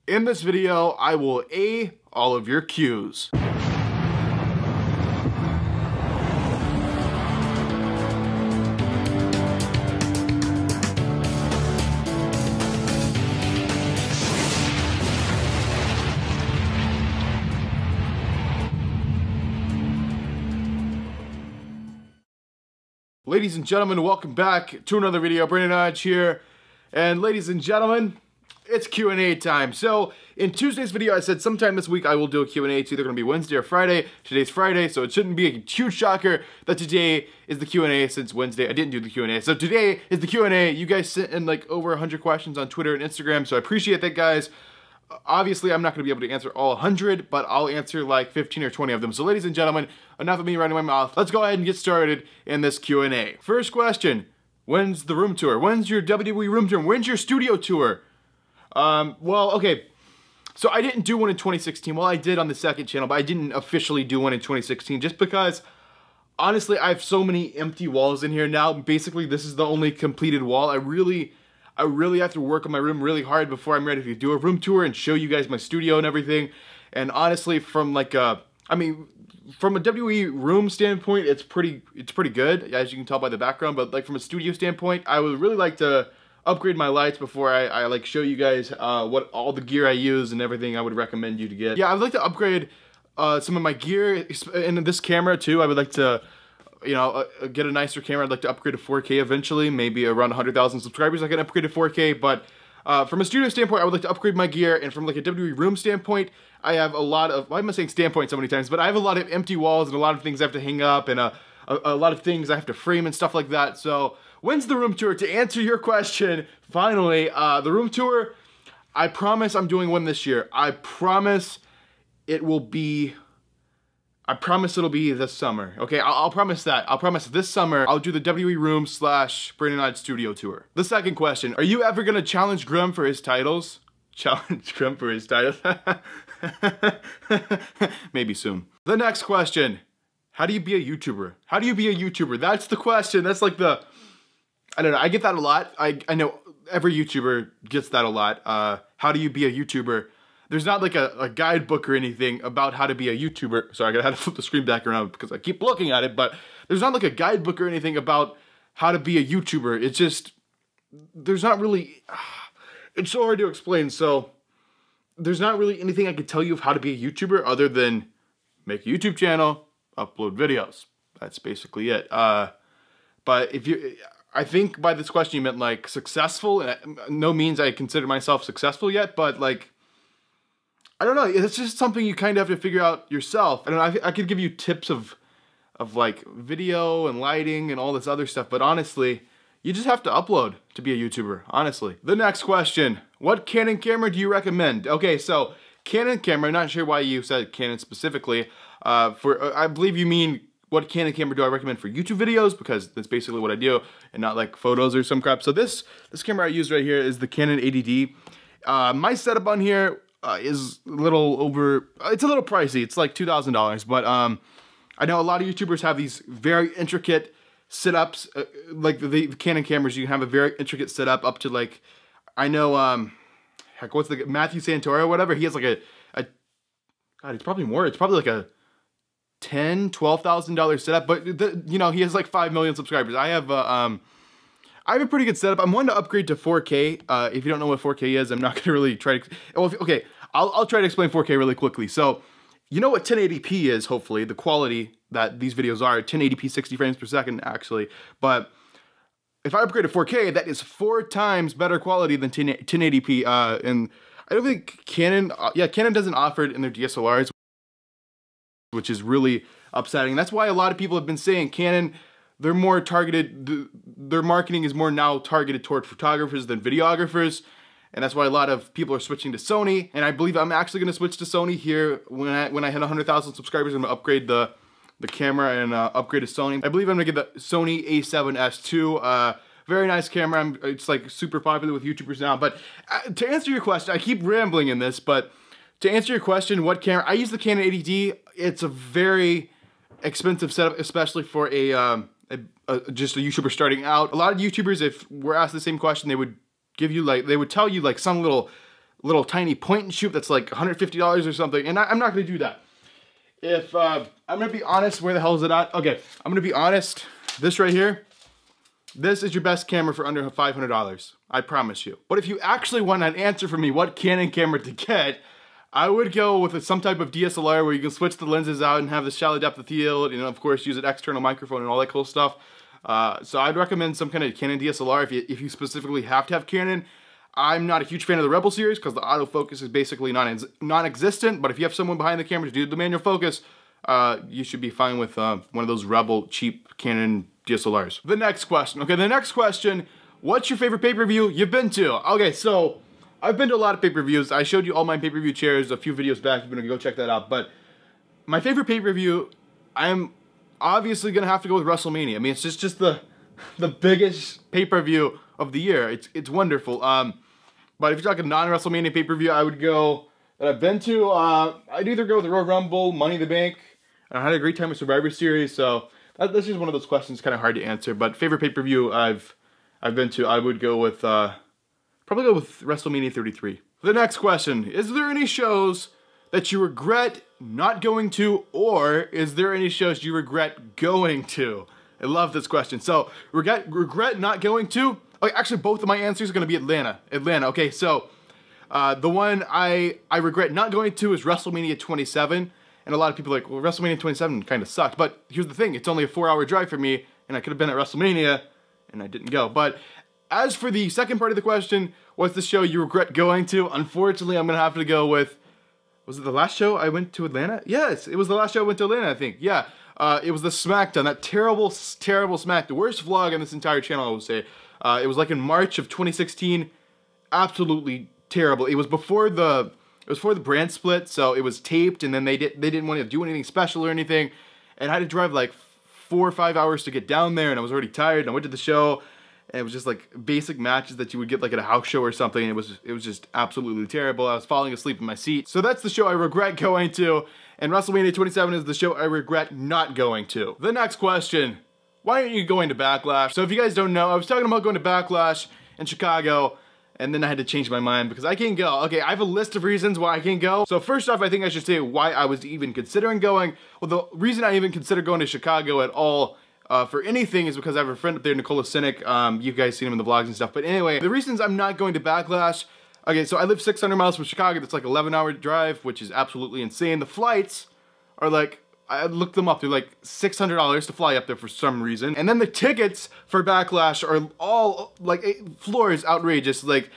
In this video, I will A all of your Qs. Ladies and gentlemen, welcome back to another video. Brandon Hodge here. And ladies and gentlemen, it's Q&A time. So in Tuesday's video, I said sometime this week I will do a Q&A. It's either going to be Wednesday or Friday. Today's Friday, so it shouldn't be a huge shocker that today is the Q&A since Wednesday I didn't do the Q&A. So today is the Q&A. You guys sent in like over 100 questions on Twitter and Instagram, so I appreciate that, guys. Obviously, I'm not going to be able to answer all 100, but I'll answer like 15 or 20 of them. So ladies and gentlemen, enough of me running my mouth. Let's go ahead and get started in this Q&A. First question, when's the room tour? When's your WWE room tour? When's your studio tour? Well, okay. So I didn't do one in 2016. Well, I did on the second channel, but I didn't officially do one in 2016 just because, honestly, I have so many empty walls in here now. Basically, this is the only completed wall. I really have to work on my room really hard before I'm ready to do a room tour and show you guys my studio and everything. And honestly, from like from a WWE room standpoint, it's pretty good, as you can tell by the background. But like from a studio standpoint, I would really like to upgrade my lights before I like show you guys what all the gear I use and everything I would recommend you to get. Yeah, I'd like to upgrade some of my gear in this camera too. I would like to, you know, get a nicer camera. I'd like to upgrade to 4K eventually, maybe around 100,000 subscribers I can upgrade to 4K, but from a studio standpoint, I would like to upgrade my gear, and from like a WWE room standpoint, I have a lot of, why am I saying standpoint so many times, but I have a lot of empty walls and a lot of things I have to hang up and a lot of things I have to frame and stuff like that. So when's the room tour? To answer your question, finally, the room tour, I promise I'm doing one this year. I promise it'll be this summer. Okay, I'll promise that. I'll promise this summer I'll do the WWE room / Brandon Hodge studio tour. The second question, are you ever gonna challenge Grim for his titles? Challenge Grim for his titles? Maybe soon. The next question, how do you be a YouTuber? How do you be a YouTuber? That's the question. That's like the, I don't know, I get that a lot. I know every YouTuber gets that a lot. How do you be a YouTuber? There's not like a guidebook or anything about how to be a YouTuber. Sorry, I gotta flip the screen back around because I keep looking at it, but there's not like a guidebook or anything about how to be a YouTuber. It's just, there's not really, it's so hard to explain. So there's not really anything I could tell you of how to be a YouTuber other than make a YouTube channel, upload videos. That's basically it. But if you, I think by this question you meant like successful, and no means I consider myself successful yet, but like, I don't know, it's just something you kind of have to figure out yourself. I don't know, I could give you tips of like video and lighting and all this other stuff, but honestly, you just have to upload to be a YouTuber, honestly. The next question, what Canon camera do you recommend? Okay, so Canon camera, I'm not sure why you said Canon specifically. I believe you mean what Canon camera do I recommend for YouTube videos, because that's basically what I do, and not like photos or some crap. So this camera I use right here is the Canon 80D. My setup on here is a little over, it's a little pricey. It's like $2,000, but I know a lot of YouTubers have these very intricate setups, like the Canon cameras. You can have a very intricate setup up to like, I know, heck, what's the, Matthew Santora or whatever, he has like God, it's probably more, it's probably like a $10,000-$12,000 setup, but you know, he has like 5 million subscribers. I have a pretty good setup. I'm wanting to upgrade to 4K. If you don't know what 4K is, I'm not gonna really try to, well, okay, I'll try to explain 4K really quickly. So, you know what 1080p is, hopefully, the quality that these videos are, 1080p 60 frames per second, actually. But if I upgrade to 4K, that is 4 times better quality than 1080p. And I don't think Canon, Canon doesn't offer it in their DSLRs, which is really upsetting. That's why a lot of people have been saying Canon, they're more targeted, their marketing is more now targeted toward photographers than videographers. And that's why a lot of people are switching to Sony. And I believe I'm actually gonna switch to Sony here when I hit 100,000 subscribers. I'm gonna upgrade the camera and upgrade to Sony. I believe I'm gonna get the Sony a7S II. Very nice camera. It's like super popular with YouTubers now. But to answer your question, I keep rambling in this, but to answer your question, what camera? I use the Canon 80D. It's a very expensive setup, especially for just a YouTuber starting out. A lot of YouTubers, if we're asked the same question, they would give you like, they would tell you like some little little tiny point and shoot that's like $150 or something, and I'm not gonna do that. If, I'm gonna be honest, where the hell is it at? Okay, I'm gonna be honest, this right here, this is your best camera for under $500, I promise you. But if you actually want an answer from me what Canon camera to get, I would go with some type of DSLR where you can switch the lenses out and have the shallow depth of field, and of course use an external microphone and all that cool stuff. So I'd recommend some kind of Canon DSLR if you specifically have to have Canon. I'm not a huge fan of the Rebel series because the autofocus is basically non-existent, but if you have someone behind the camera to do the manual focus, you should be fine with one of those Rebel cheap Canon DSLRs. The next question. Okay, the next question, what's your favorite pay-per-view you've been to? Okay, so I've been to a lot of pay-per-views. I showed you all my pay-per-view chairs a few videos back. You're gonna go check that out. But my favorite pay-per-view, I'm obviously gonna have to go with WrestleMania. I mean, it's just the biggest pay-per-view of the year. It's wonderful. But if you're talking non-WrestleMania pay-per-view, I would go that I've been to. I'd either go with the Royal Rumble, Money in the Bank. I had a great time with Survivor Series, so that's just one of those questions, kind of hard to answer. But favorite pay-per-view I've been to, I would go with probably go with WrestleMania 33. The next question: is there any shows that you regret not going to, or is there any shows you regret going to? I love this question. So regret not going to. Okay, actually, both of my answers are going to be Atlanta. Okay, so the one I regret not going to is WrestleMania 27. And a lot of people are like, well, WrestleMania 27 kind of sucked. But here's the thing, it's only a 4-hour drive for me, and I could have been at WrestleMania, and I didn't go. But as for the second part of the question, what's the show you regret going to? Unfortunately, I'm going to have to go with, was it the last show I went to Atlanta? Yes, it was the last show I went to Atlanta, I think. Yeah, it was the SmackDown, that terrible, terrible Smack, the worst vlog on this entire channel, I would say. It was like in March of 2016, absolutely terrible. It was before the brand split, so it was taped, and then they didn't want to do anything special or anything, and I had to drive like 4 or 5 hours to get down there, and I was already tired, and I went to the show, and it was just like basic matches that you would get like at a house show or something, and it was just absolutely terrible. I was falling asleep in my seat. So that's the show I regret going to, and WrestleMania 27 is the show I regret not going to. The next question: why aren't you going to Backlash? So if you guys don't know, I was talking about going to Backlash in Chicago, and then I had to change my mind because I can't go. Okay, I have a list of reasons why I can't go. So first off, I think I should say why I was even considering going. Well, the reason I even considered going to Chicago at all for anything is because I have a friend up there, Nicola Cynic. You guys seen him in the vlogs and stuff. But anyway, the reasons I'm not going to Backlash. Okay, so I live 600 miles from Chicago. That's like 11-hour drive, which is absolutely insane. The flights are like, I looked them up, they're like $600 to fly up there for some reason. And then the tickets for Backlash are all like, floor is outrageous. Like,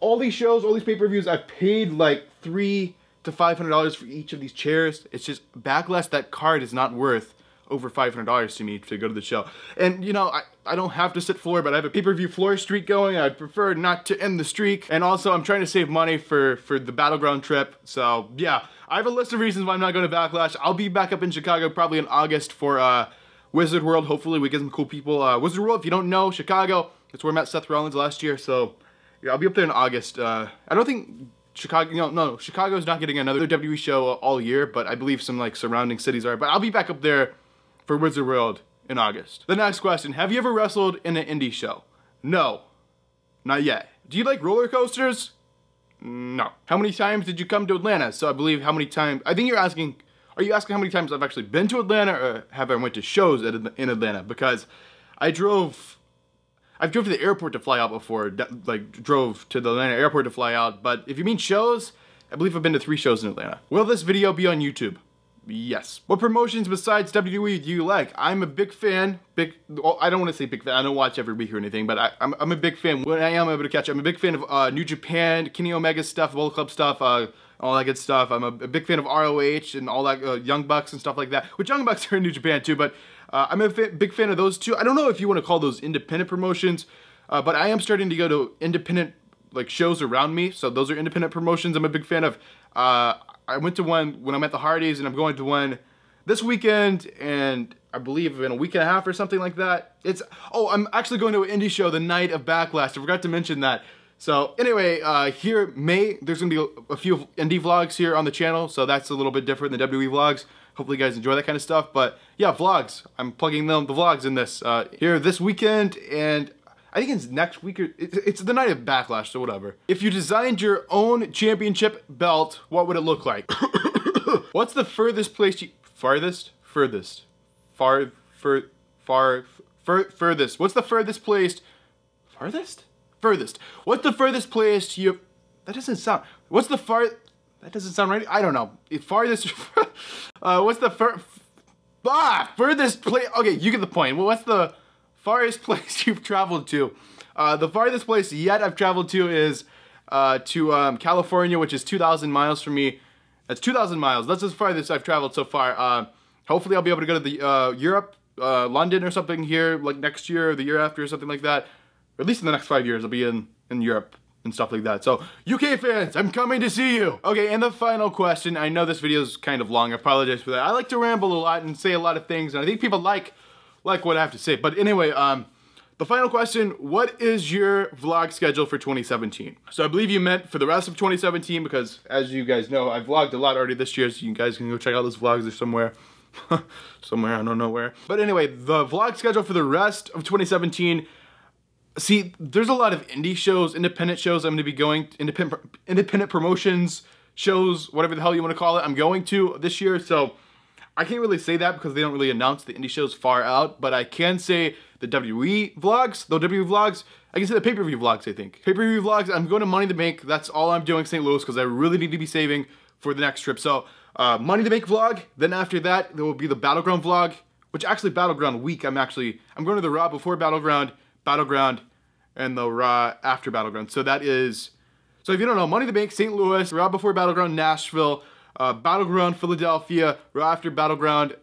all these shows, all these pay-per-views, I've paid like $300 to $500 for each of these chairs. It's just, Backlash, that card is not worth over $500 to me to go to the show. And you know, I don't have to sit floor, but I have a pay-per-view floor streak going. I'd prefer not to end the streak. And also, I'm trying to save money for the Battleground trip. So yeah, I have a list of reasons why I'm not going to Backlash. I'll be back up in Chicago probably in August for Wizard World. Hopefully we get some cool people. Wizard World, if you don't know, Chicago, that's where I met Seth Rollins last year. So yeah, I'll be up there in August. I don't think Chicago, no, Chicago's not getting another WWE show all year, but I believe some like surrounding cities are. But I'll be back up there for Wizard World in August. The next question: have you ever wrestled in an indie show? No, not yet. Do you like roller coasters? No. How many times did you come to Atlanta? So I believe how many times, I think you're asking, are you asking how many times I've actually been to Atlanta, or have I went to shows in Atlanta? Because I've drove to the airport to fly out before, like drove to the Atlanta airport to fly out, but if you mean shows, I believe I've been to 3 shows in Atlanta. Will this video be on YouTube? Yes. What promotions besides WWE do you like? I'm a big fan, well, I don't want to say big fan, I don't watch every week or anything, but I'm a big fan when I am able to catch it. I'm a big fan of New Japan, Kenny Omega stuff, Bullet Club stuff, all that good stuff. I'm a big fan of ROH and all that, Young Bucks and stuff like that, which Young Bucks are in New Japan too, but I'm a big fan of those two. I don't know if you want to call those independent promotions, but I am starting to go to independent like shows around me, so those are independent promotions I'm a big fan of. I went to one when I'm at the Hardys, and I'm going to one this weekend, and I believe in a week and a half or something like that. I'm actually going to an indie show the night of Backlash. I forgot to mention that. So anyway, there's gonna be a few indie vlogs here on the channel, so that's a little bit different than WWE vlogs. Hopefully you guys enjoy that kind of stuff, but yeah, vlogs. I'm plugging the vlogs in this here this weekend, and I think it's next week, or it's the night of Backlash, so whatever. If you designed your own championship belt, what would it look like? What's the furthest place furthest? What's the furthest place, Furthest. What's the furthest place you, that doesn't sound right. I don't know. Farthest, what's the furthest place, okay, you get the point. Well, what's the farthest place you've traveled to? The farthest place yet I've traveled to is to California, which is 2,000 miles from me. That's 2,000 miles. That's as farthest I've traveled so far. Hopefully I'll be able to go to the Europe, London or something here, like next year or the year after or something like that. Or at least in the next 5 years I'll be in Europe and stuff like that. So, UK fans, I'm coming to see you. Okay, and the final question. I know this video is kind of long. I apologize for that. I like to ramble a lot and say a lot of things, and I think people like what I have to say. But anyway, the final question, what is your vlog schedule for 2017? So I believe you meant for the rest of 2017, because as you guys know, I've vlogged a lot already this year, so you guys can go check out those vlogs. They're somewhere. Somewhere, I don't know where. But anyway, the vlog schedule for the rest of 2017, see, there's a lot of indie shows, independent shows I'm going to be going, independent promotions, shows, whatever the hell you want to call it, I'm going to this year. So I can't really say that because they don't really announce the indie shows far out, but I can say the WWE vlogs, I can say the pay-per-view vlogs, I think. Pay-per-view vlogs, I'm going to Money in the Bank. That's all I'm doing in St. Louis because I really need to be saving for the next trip. So Money in the Bank vlog, then after that, there will be the Battleground vlog, which actually Battleground week, I'm going to the Raw before Battleground, and the Raw after Battleground. So that is, so if you don't know, Money in the Bank, St. Louis, Raw before Battleground, Nashville, Battleground, Philadelphia, Raw after Battleground,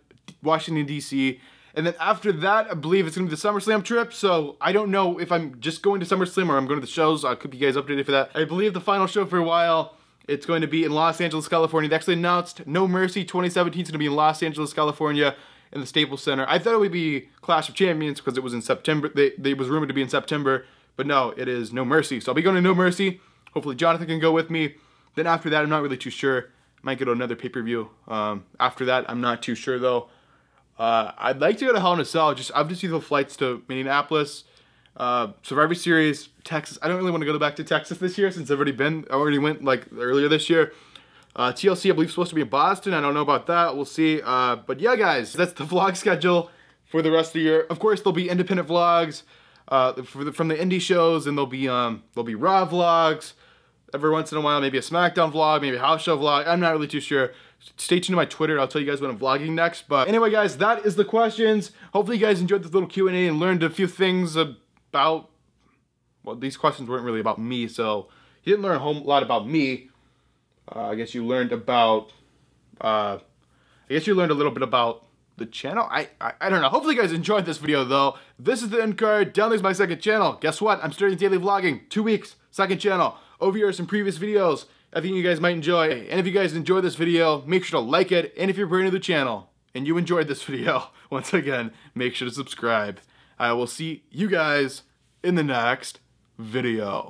Washington, D.C., and then after that, I believe it's going to be the SummerSlam trip, so I don't know if I'm just going to SummerSlam or I'm going to the shows. I'll keep you guys updated for that. I believe the final show for a while, it's going to be in Los Angeles, California. They actually announced No Mercy 2017 is going to be in Los Angeles, California, in the Staples Center. I thought it would be Clash of Champions because it was in September. They was rumored to be in September, but no, it is No Mercy. So I'll be going to No Mercy. Hopefully Jonathan can go with me. Then after that, I'm not really too sure. Might go to another pay-per-view. After that, I'm not too sure though. I'd like to go to Hell in a Cell. I've just used the flights to Minneapolis, Survivor Series, Texas. I don't really want to go back to Texas this year since I've already went like earlier this year. TLC, I believe, is supposed to be in Boston. I don't know about that. We'll see. But yeah, guys, that's the vlog schedule for the rest of the year. Of course, there'll be independent vlogs from the indie shows, and there'll be Raw vlogs. Every once in a while, maybe a SmackDown vlog, maybe a house show vlog. I'm not really too sure. Stay tuned to my Twitter. I'll tell you guys when I'm vlogging next. But anyway, guys, that is the questions. Hopefully you guys enjoyed this little Q&A and learned a few things about, well, these questions weren't really about me, so you didn't learn a whole lot about me. I guess you learned about, I guess you learned a little bit about the channel. I don't know. Hopefully you guys enjoyed this video though. This is the end card. Down there's my second channel. Guess what? I'm starting daily vlogging. 2 weeks, second channel. Over here are some previous videos I think you guys might enjoy. And if you guys enjoyed this video, make sure to like it. And if you're brand new to the channel and you enjoyed this video, once again, make sure to subscribe. I will see you guys in the next video.